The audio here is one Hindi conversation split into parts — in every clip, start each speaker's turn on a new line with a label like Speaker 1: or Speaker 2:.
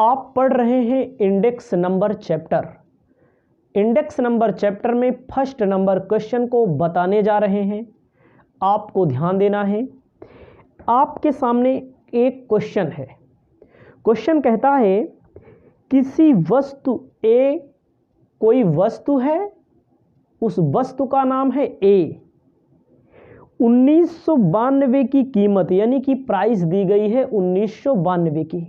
Speaker 1: आप पढ़ रहे हैं index number chapter. Index number chapter में फर्स्ट नंबर क्वेश्चन को बताने जा रहे हैं। आपको ध्यान देना है। आपके सामने एक क्वेश्चन है। क्वेश्चन कहता है किसी वस्तु ए, कोई वस्तु है, उस वस्तु का नाम है ए। 1992 की कीमत यानी कि प्राइस दी गई है 1992 की।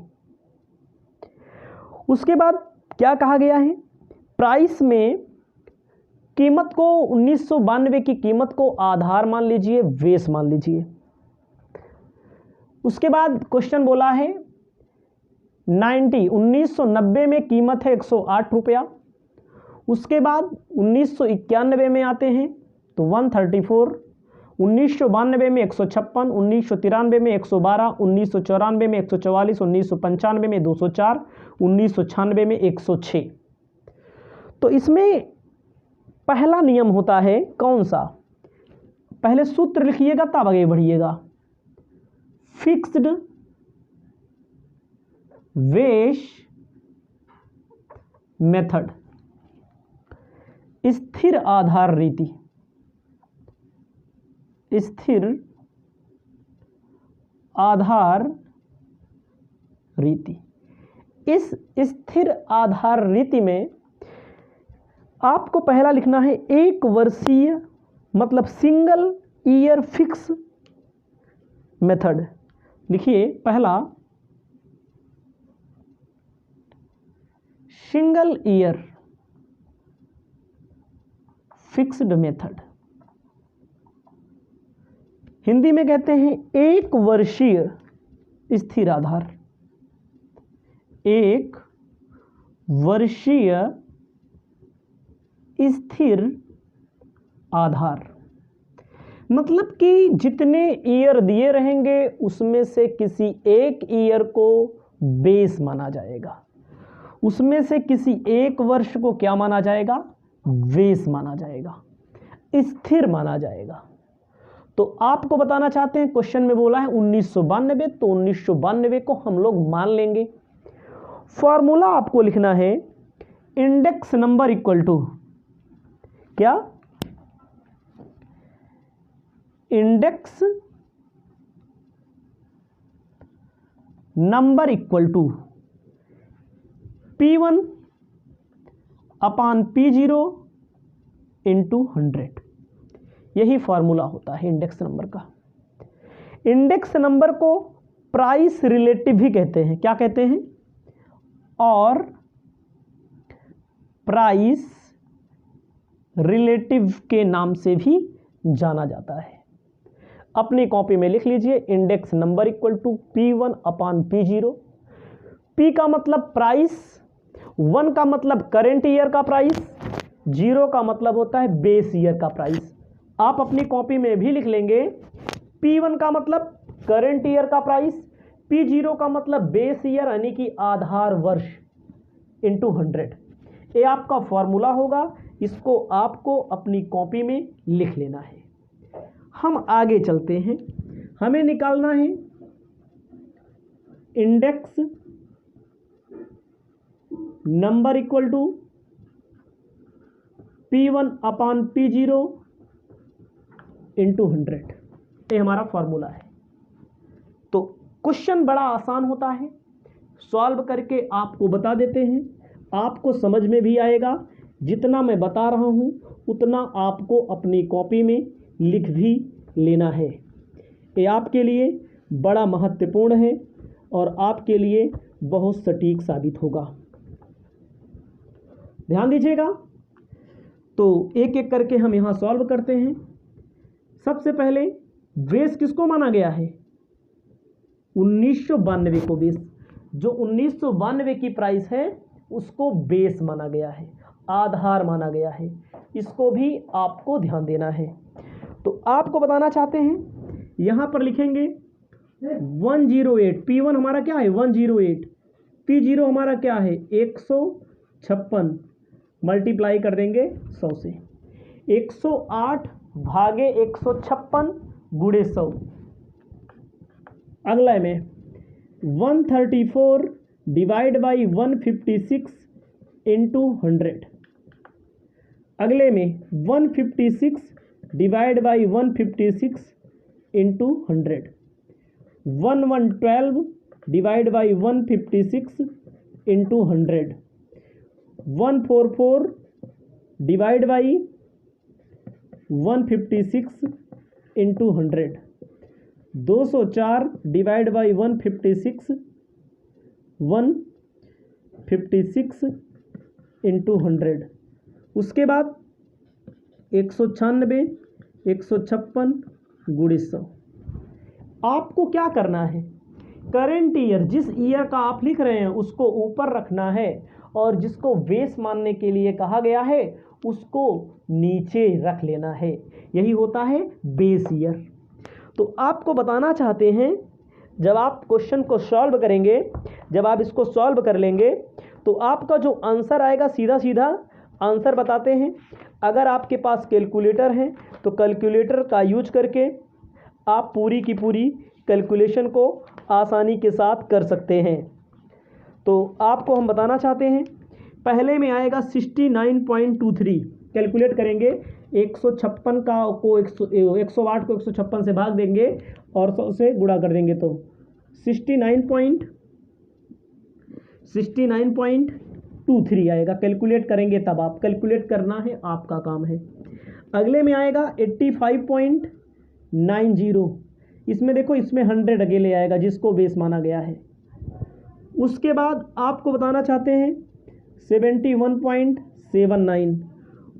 Speaker 1: उसके बाद क्या कहा गया है, प्राइस में कीमत को 1992 की कीमत को आधार मान लीजिए, बेस मान लीजिए। उसके बाद क्वेश्चन बोला है 1990 में कीमत है 108 रुपया। उसके बाद 1991 में आते हैं तो 134, 1992 में 156, 1993 में 112, 1994 में 144, 1995 में 204, 1996 में 106। तो इसमें पहला नियम होता है कौन सा, पहले सूत्र लिखिएगा तब आगे बढ़िएगा। फिक्स्ड वेश मेथड, स्थिर आधार रीति। स्थिर आधार रीति, इस स्थिर आधार रीति में आपको पहला लिखना है एक वर्षीय, मतलब सिंगल ईयर फिक्स मेथड। लिखिए पहला single year fixed method, Hindi में कहते हैं एक वर्षीय स्थिर आधार। एक वर्षीय स्थिर आधार मतलब कि जितने ईयर दिए रहेंगे उसमें से किसी एक ईयर को बेस माना जाएगा, उसमें से किसी एक वर्ष को क्या माना जाएगा, बेस माना जाएगा, स्थिर माना जाएगा। तो आपको बताना चाहते हैं, क्वेश्चन में बोला है 1992, तो 1992 को हम लोग मान लेंगे। फॉर्मूला आपको लिखना है इंडेक्स नंबर इक्वल टू क्या, index number equal to P1 upon P0 into 100। यही फॉर्मूला होता है इंडेक्स नंबर का। इंडेक्स नंबर को प्राइस रिलेटिव भी कहते हैं। क्या कहते हैं, और प्राइस रिलेटिव के नाम से भी जाना जाता है। अपनी कॉपी में लिख लीजिए index number equal to P1 upon P0। P का मतलब प्राइस, 1 का मतलब करेंट ईयर का प्राइस, 0 का मतलब होता है बेस ईयर का प्राइस। आप अपनी कॉपी में भी लिख लेंगे P1 का मतलब करेंट ईयर का प्राइस, P0 का मतलब बेस ईयर यानी कि आधार वर्ष इंटू 100। ये आपका फॉर्मूला होगा, इसको आपको अपनी कॉपी में लिख लेना है। हम आगे चलते हैं। हमें निकालना है index number equal to P1 upon P0 into 100। ये हमारा फॉर्मूला है। तो क्वेश्चन बड़ा आसान होता है, सॉल्व करके आपको बता देते हैं, आपको समझ में भी आएगा। जितना मैं बता रहा हूं उतना आपको अपनी कॉपी में लिख भी लेना है। ये आपके लिए बड़ा महत्वपूर्ण है और आपके लिए बहुत सटीक साबित होगा। ध्यान दीजिएगा। तो एक एक करके हम यहां सॉल्व करते हैं। सबसे पहले बेस किसको माना गया है, 1992 को बेस। जो 1992 की प्राइस है उसको बेस माना गया है, आधार माना गया है। इसको भी आपको ध्यान देना है। तो आपको बताना चाहते हैं, यहां पर लिखेंगे 108। P1 हमारा क्या है 108, P0 हमारा क्या है 156, मल्टीप्लाई कर देंगे 100 से। 108 भागे 156 गुणे 100। अगला में 134 डिवाइड बाई 156 इंटू 100। अगले में 156 divide by 156 into 100। 1112 divide by 156 into 100। 144 divide by 156 into 100। 204 divide by 156 into 100। उसके बाद 196 156 गुणित 100। आपको क्या करना है, करेंट ईयर जिस ईयर का आप लिख रहे हैं उसको ऊपर रखना है और जिसको बेस मानने के लिए कहा गया है उसको नीचे रख लेना है। यही होता है बेस ईयर। तो आपको बताना चाहते हैं, जब आप क्वेश्चन को सॉल्व करेंगे, जब आप इसको सॉल्व कर लेंगे तो आपका जो आंसर आएगा सीधा सीधा आंसर बताते हैं। अगर आपके पास कैलकुलेटर है तो कैलकुलेटर का यूज करके आप पूरी की पूरी कैलकुलेशन को आसानी के साथ कर सकते हैं। तो आपको हम बताना चाहते हैं, पहले में आएगा 69.23। कैलकुलेट करेंगे 156 का को 108 को 156 से भाग देंगे और 100 से गुणा कर देंगे तो 69.23 आएगा। कैलकुलेट करेंगे तब, आप कैलकुलेट करना है आपका काम है। अगले में आएगा 85.90। इसमें देखो, इसमें 100 अकेले आएगा जिसको बेस माना गया है। उसके बाद आपको बताना चाहते हैं 71.79।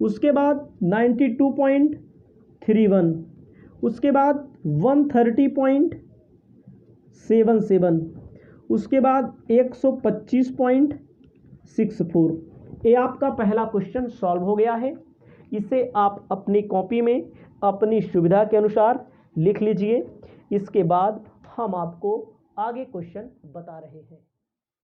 Speaker 1: उसके बाद 92.31। उसके बाद 130.77। उसके बाद 125.64। ये आपका पहला क्वेश्चन सॉल्व हो गया है। इसे आप अपनी कॉपी में अपनी सुविधा के अनुसार लिख लीजिए। इसके बाद हम आपको आगे क्वेश्चन बता रहे हैं।